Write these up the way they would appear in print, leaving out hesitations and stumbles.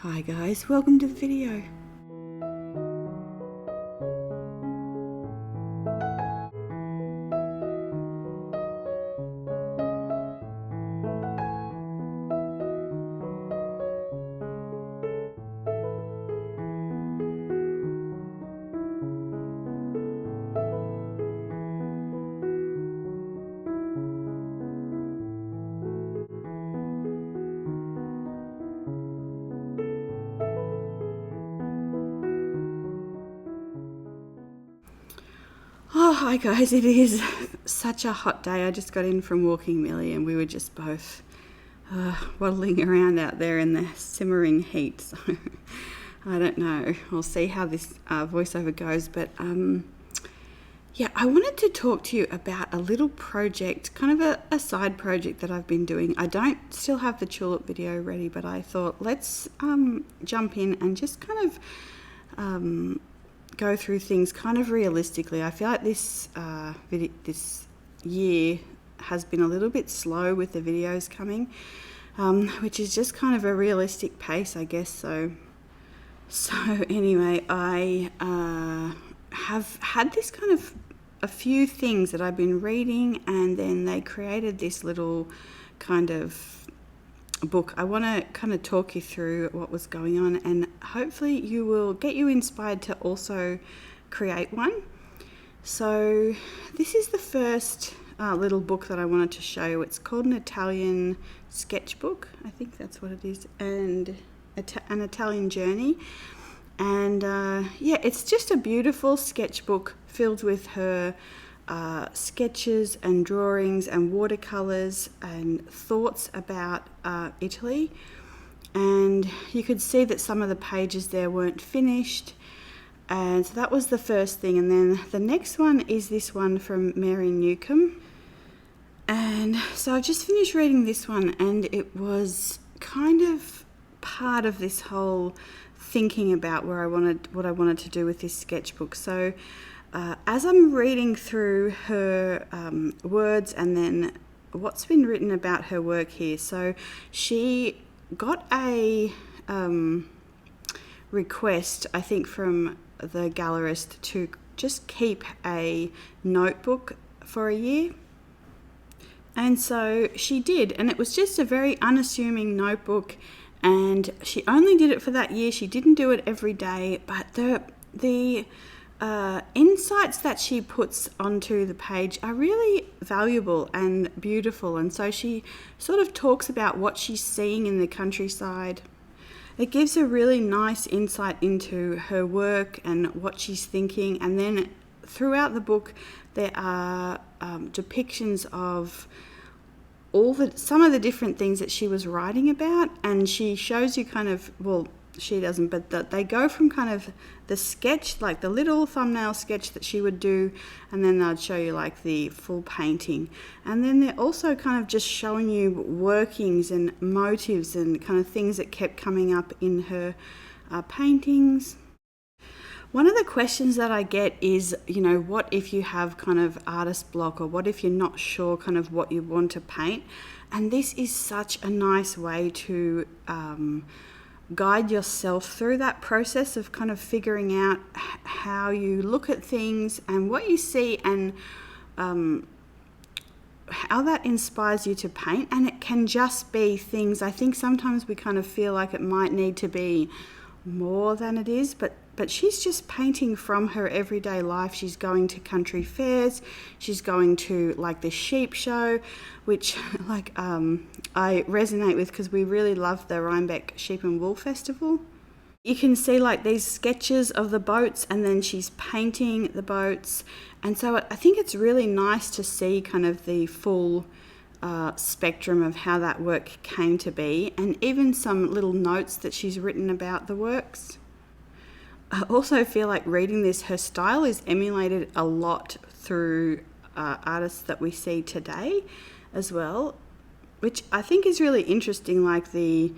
Hi guys, welcome to the video. Oh, hi guys, it is such a hot day. I just got in from walking Millie and we were just both waddling around out there in the simmering heat. So I don't know. We'll see how this voiceover goes. But yeah, I wanted to talk to you about a little project, kind of a side project that I've been doing. I don't still have the tulip video ready, but I thought let's jump in and just kind of go through things kind of realistically. I feel like this this year has been a little bit slow with the videos coming, which is just kind of a realistic pace, I guess. So anyway, I have had this kind of a few things that I've been reading, and then they created this little kind of book. I want to kind of talk you through what was going on, and hopefully you will get you inspired to also create one. So this is the first little book that I wanted to show you. It's called an Italian sketchbook, I think that's what it is, and an Italian journey. And yeah, it's just a beautiful sketchbook filled with her sketches and drawings and watercolors and thoughts about Italy. And you could see that some of the pages there weren't finished, and so that was the first thing. And then the next one is this one from Mary Newcomb, and so I've just finished reading this one, and it was kind of part of this whole thinking about what I wanted to do with this sketchbook. So as I'm reading through her words and then what's been written about her work here, so she got a request, I think, from the gallerist to just keep a notebook for a year. And so she did, and it was just a very unassuming notebook, and she only did it for that year. She didn't do it every day, but the insights that she puts onto the page are really valuable and beautiful. And so she sort of talks about what she's seeing in the countryside. It gives a really nice insight into her work and what she's thinking. And then throughout the book, there are depictions of some of the different things that she was writing about, and she shows you kind of, well, she doesn't, but they go from kind of the sketch, like the little thumbnail sketch that she would do, and then they'd show you like the full painting. And then they're also kind of just showing you workings and motives and kind of things that kept coming up in her paintings. One of the questions that I get is, you know, what if you have kind of artist block, or what if you're not sure kind of what you want to paint? And this is such a nice way to guide yourself through that process of kind of figuring out how you look at things and what you see, and how that inspires you to paint. And it can just be things, I think sometimes we kind of feel like it might need to be more than it is, but she's just painting from her everyday life. She's going to country fairs, she's going to like the sheep show, which like I resonate with because we really love the Rhinebeck Sheep and Wool Festival. You can see like these sketches of the boats, and then she's painting the boats. And so I think it's really nice to see kind of the full spectrum of how that work came to be, and even some little notes that she's written about the works. I also feel like reading this, her style is emulated a lot through artists that we see today as well, which I think is really interesting. Like the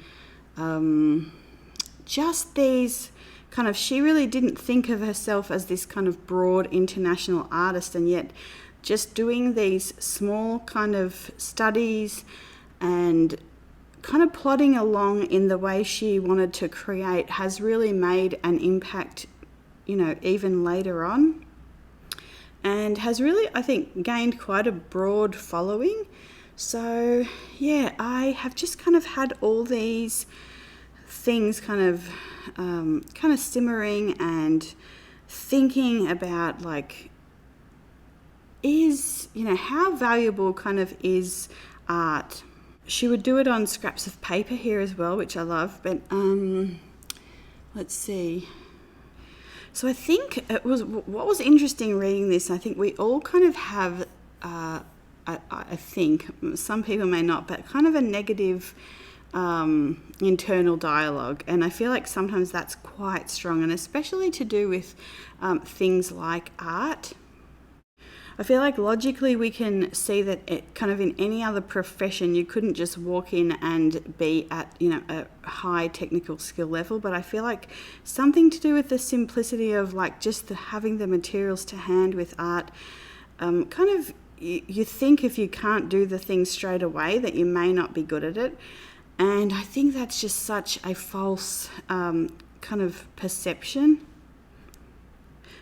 just these kind of, she really didn't think of herself as this kind of broad international artist, and yet just doing these small kind of studies and kind of plodding along in the way she wanted to create has really made an impact, even later on, and has really, I think, gained quite a broad following. So yeah, I have just kind of had all these things kind of simmering and thinking about, like, how valuable kind of is art. She would do it on scraps of paper here as well, which I love, but let's see. So I think what was interesting reading this, I think we all kind of have, I think, some people may not, but kind of a negative internal dialogue, and I feel like sometimes that's quite strong, and especially to do with things like art. I feel like logically we can see that it kind of in any other profession you couldn't just walk in and be at a high technical skill level, but I feel like something to do with the simplicity of like just having the materials to hand with art, you think if you can't do the thing straight away that you may not be good at it, and I think that's just such a false kind of perception.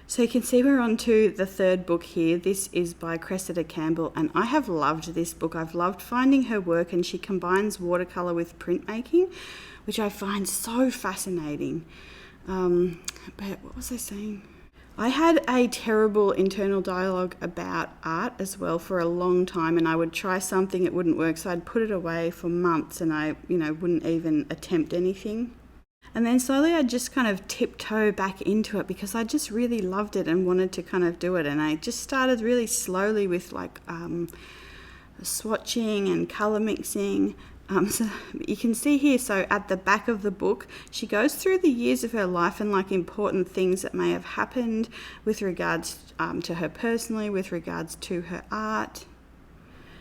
So you can see we're on to the third book here. This is by Cressida Campbell, and I have loved this book. I've loved finding her work, and she combines watercolour with printmaking, which I find so fascinating. But what was I saying? I had a terrible internal dialogue about art as well for a long time, and I would try something, it wouldn't work, so I'd put it away for months, and I wouldn't even attempt anything. And then slowly I just kind of tiptoe back into it because I just really loved it and wanted to kind of do it. And I just started really slowly with like swatching and colour mixing. So you can see here, so at the back of the book, she goes through the years of her life and like important things that may have happened with regards to her personally, with regards to her art.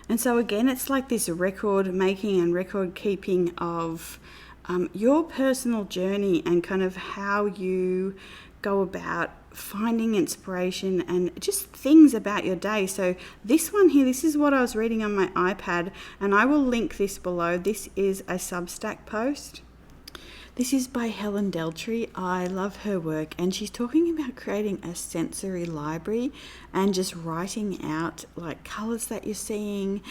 And so again, it's like this record making and record keeping of your personal journey and kind of how you go about finding inspiration and just things about your day. So this one here, this is what I was reading on my iPad, and I will link this below. This is a Substack post. This is by Helen Dealtry. I love her work, and she's talking about creating a sensory library and just writing out like colours that you're seeing,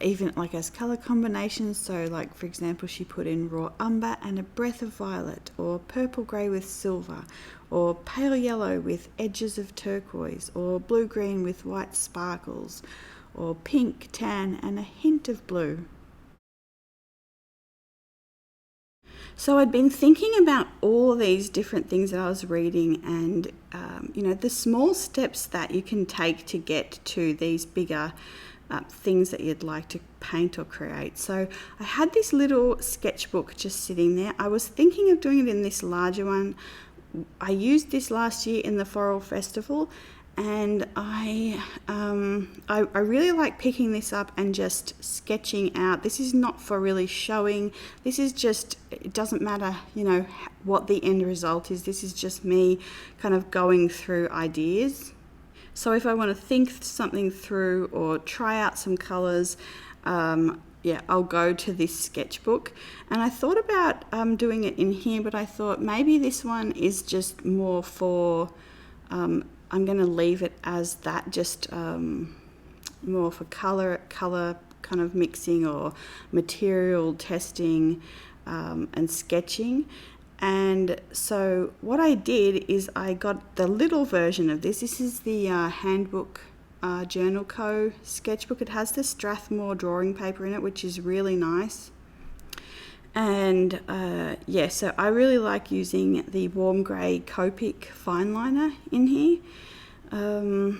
even like as colour combinations. So like, for example, she put in raw umber and a breath of violet, or purple grey with silver, or pale yellow with edges of turquoise, or blue green with white sparkles, or pink, tan and a hint of blue. So I'd been thinking about all these different things that I was reading, and the small steps that you can take to get to these bigger things that you'd like to paint or create. So I had this little sketchbook just sitting there. I was thinking of doing it in this larger one. I used this last year in the Floral Festival, and I really like picking this up and just sketching out. This is not for really showing. This is just, it doesn't matter, what the end result is. This is just me kind of going through ideas. So if I want to think something through or try out some colours, I'll go to this sketchbook. And I thought about doing it in here, but I thought maybe this one is just more for, I'm going to leave it as that, just more for colour kind of mixing or material testing and sketching. And so what I did is I got the little version of this. This is the Handbook Journal Co. sketchbook. It has the Strathmore drawing paper in it, which is really nice. And so I really like using the warm grey Copic fine liner in here. And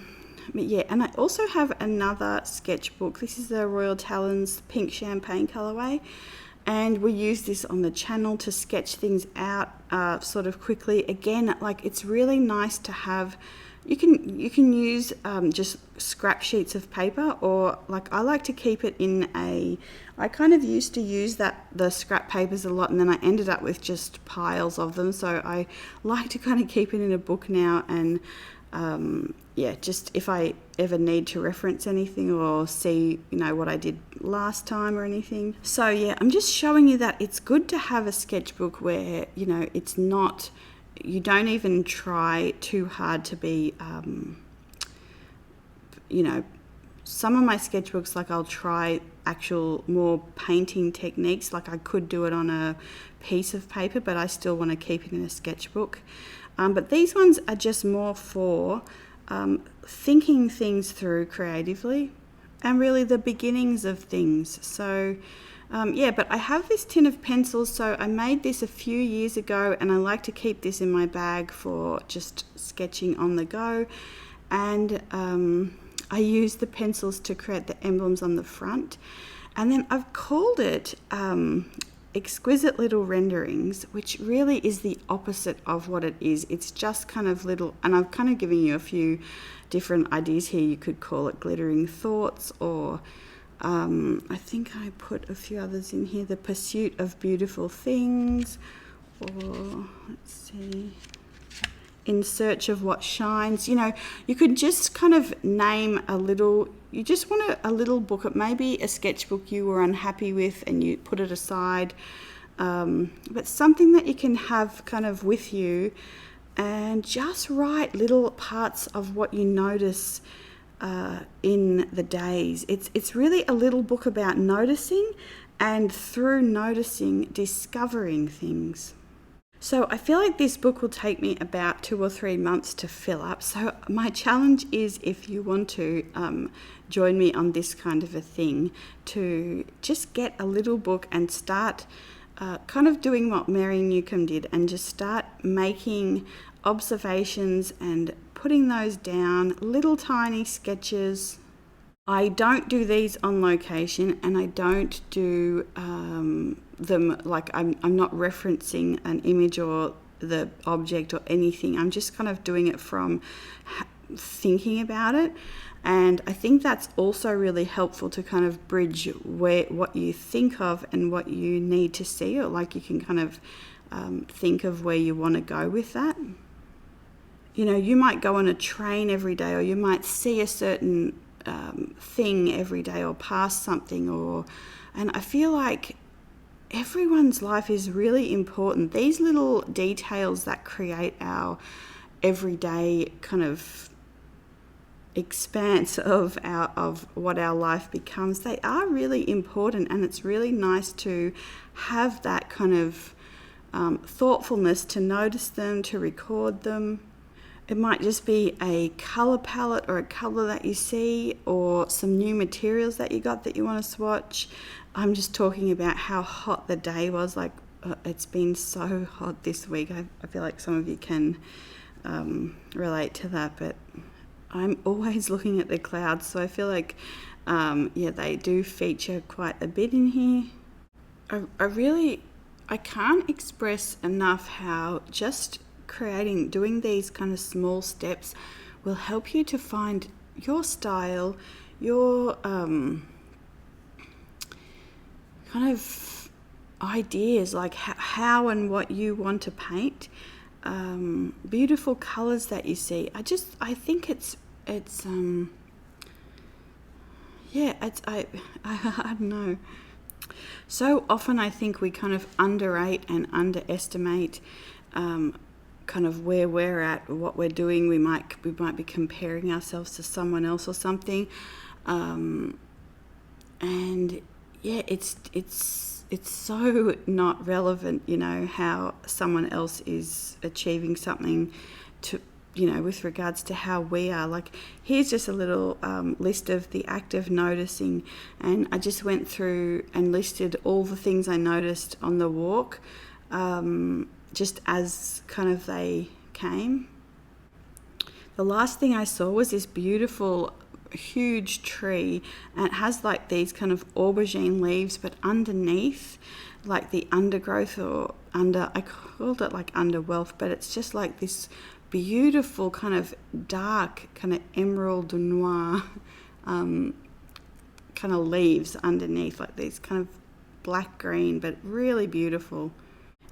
I also have another sketchbook. This is the Royal Talons Pink Champagne colourway. And we use this on the channel to sketch things out sort of quickly. Again, like, it's really nice to have, you can use just scrap sheets of paper, or like I like to keep it in I kind of used to use the scrap papers a lot, and then I ended up with just piles of them. So I like to kind of keep it in a book now, and just if I ever need to reference anything or see, what I did last time or anything. So yeah, I'm just showing you that it's good to have a sketchbook where, it's not, you don't even try too hard to be, some of my sketchbooks, like I'll try actual more painting techniques, like I could do it on a piece of paper, but I still want to keep it in a sketchbook. But these ones are just more for thinking things through creatively and really the beginnings of things. So but I have this tin of pencils, so I made this a few years ago, and I like to keep this in my bag for just sketching on the go. And I use the pencils to create the emblems on the front. And then I've called it Exquisite Little Renderings, which really is the opposite of what it is. It's just kind of little, and I've kind of given you a few different ideas here. You could call it Glittering Thoughts, or I think I put a few others in here, The Pursuit of Beautiful Things, or let's see, In Search of What Shines. You could just kind of name a little, you just want a little book. It may be a sketchbook you were unhappy with and you put it aside, but something that you can have kind of with you, and just write little parts of what you notice in the days. It's really a little book about noticing, and through noticing, discovering things. So I feel like this book will take me about 2 or 3 months to fill up. So my challenge is, if you want to join me on this kind of a thing, to just get a little book and start kind of doing what Mary Newcomb did, and just start making observations and putting those down, little tiny sketches. I don't do these on location, and I don't do them like I'm not referencing an image or the object or anything. I'm just kind of doing it from thinking about it. And I think that's also really helpful to kind of bridge what you think of and what you need to see, or like you can kind of think of where you want to go with that. You might go on a train every day, or you might see a certain thing every day, or pass something, and I feel like everyone's life is really important. These little details that create our everyday kind of expanse of what our life becomes, they are really important, and it's really nice to have that kind of thoughtfulness to notice them, to record them. It might just be a colour palette or a colour that you see, or some new materials that you got that you want to swatch. I'm just talking about how hot the day was. Like, it's been so hot this week. I feel like some of you can relate to that, but I'm always looking at the clouds, so I feel like they do feature quite a bit in here. I can't express enough how just doing these kind of small steps will help you to find your style, your kind of ideas, like how and what you want to paint, beautiful colors that you see. I think I don't know. So often I think we kind of underrate and underestimate kind of where we're at, what we're doing. We might be comparing ourselves to someone else or something, and it's so not relevant, how someone else is achieving something to, with regards to how we are. Like, here's just a little list of the act of noticing, and I just went through and listed all the things I noticed on the walk, just as kind of they came. The last thing I saw was this beautiful huge tree, and it has like these kind of aubergine leaves, but underneath, like the undergrowth, I called it like underwealth, but it's just like this beautiful kind of dark kind of emerald noir kind of leaves underneath, like these kind of black green, but really beautiful.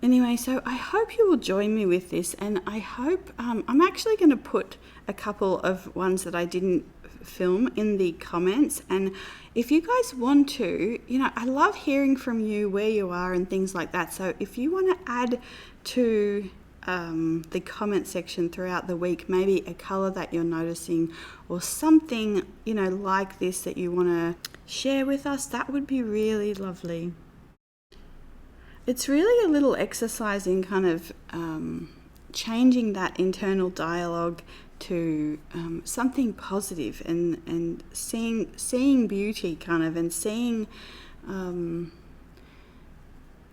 Anyway, so I hope you will join me with this, and I hope I'm actually going to put a couple of ones that I didn't film in the comments. And if you guys want to, I love hearing from you where you are and things like that. So if you want to add to the comment section throughout the week, maybe a color that you're noticing or something, like this that you want to share with us, that would be really lovely. It's really a little exercise in kind of changing that internal dialogue to something positive and seeing beauty kind of, and seeing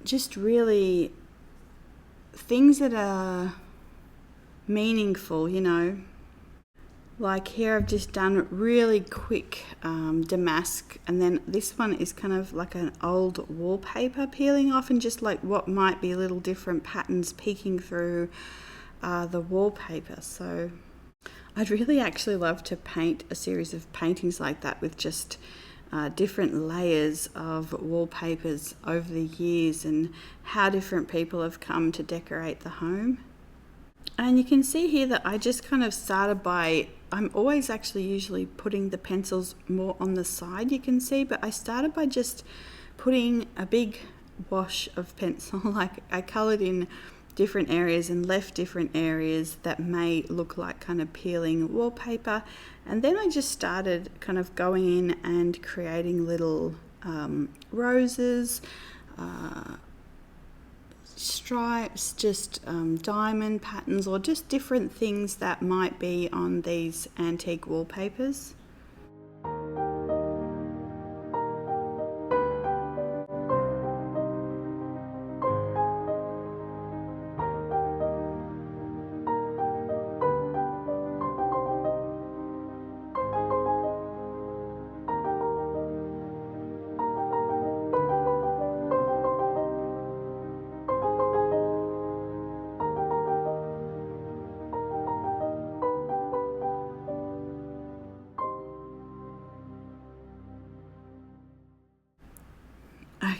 just really things that are meaningful, Like here I've just done really quick damask, and then this one is kind of like an old wallpaper peeling off, and just like what might be little different patterns peeking through the wallpaper. So I'd really actually love to paint a series of paintings like that with just different layers of wallpapers over the years, and how different people have come to decorate the home. And you can see here that I just kind of started by, I'm always actually usually putting the pencils more on the side, you can see, but I started by just putting a big wash of pencil. Like I coloured in different areas and left different areas that may look like kind of peeling wallpaper, and then I just started kind of going in and creating little roses, stripes, just diamond patterns, or just different things that might be on these antique wallpapers.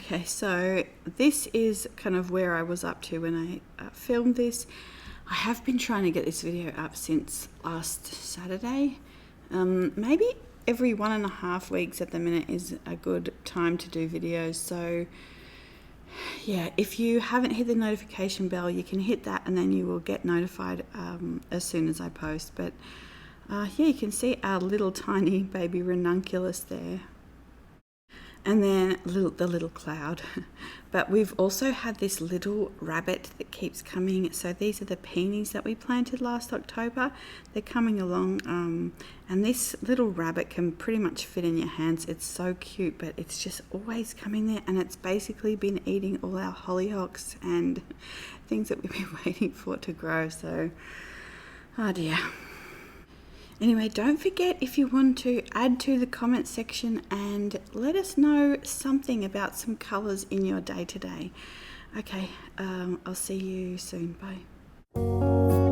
Okay, so this is kind of where I was up to when I filmed this. I have been trying to get this video up since last Saturday. Maybe every 1.5 weeks at the minute is a good time to do videos. So yeah, if you haven't hit the notification bell, you can hit that, and then you will get notified as soon as I post. But yeah, you can see our little tiny baby ranunculus there. And then the little cloud. But we've also had this little rabbit that keeps coming. So these are the peonies that we planted last October. They're coming along. And this little rabbit can pretty much fit in your hands. It's so cute, but it's just always coming there. And it's basically been eating all our hollyhocks and things that we've been waiting for to grow. So, oh dear. Anyway, don't forget, if you want to add to the comment section and let us know something about some colours in your day-to-day. Okay, I'll see you soon. Bye.